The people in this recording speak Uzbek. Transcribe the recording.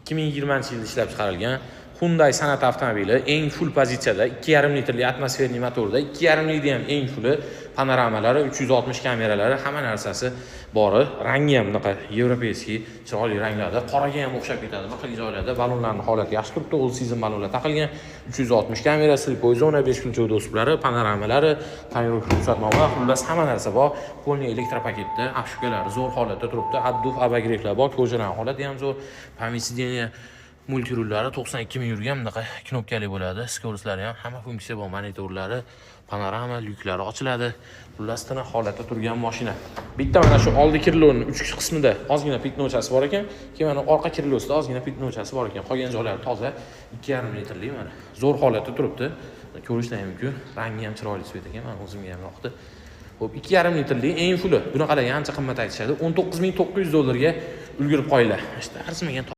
2020-yilda ishlab chiqarilgan Hyundai Sonata avtomobili eng full pozitsiyada 2,5 litrli atmosferli motorda, 2,5 litrli ham eng fulli, panoramalari, 360 kameralari, hamma narsasi bori. Rangi ham bunaqa yevropeyskiy chiroyli ranglarda, qoraga ham o'xshab ketadi. Bir xil joylarda balonlarning holati yaxshi turibdi. All season balonlar taqilgan, 360 kamera, slippoy zona, 5 kuncha do'stlari, panoramalari, tayyorlik ruxsatnoma, xullas hamma narsa bor. Polniy elektropaketda, obshukalari zo'r holatda turibdi. Abduf abagreklar bor, ko'jiran holati ham zo'r. Помещение multirullari 92 ming yurgan bunaqa knopkali bo'ladi. Skoroslari ham hamma funksiya bor, monitorlari, panorama, lyuklari ochiladi. Xullas tiniq holatda turgan mashina. Bitta mana shu oldi kirloning 3 qismida ozgina pitnochasi bor ekan, keyin mana orqa kirlosida ozgina pitnochasi bor ekan. Qolgan joylari toza, 2,5 litrli mana. Zo'r holatda turibdi. Ko'rishlar mumkin. Rangi ham chiroyli svet ekan, men o'zimga ham yoqdi. Xo'p, 2,5 litrli eng fulli. Bunaqalar ancha qimmat aytishadi. $19,900 ga ulgurib qo'yinglar. Ishda arzimagan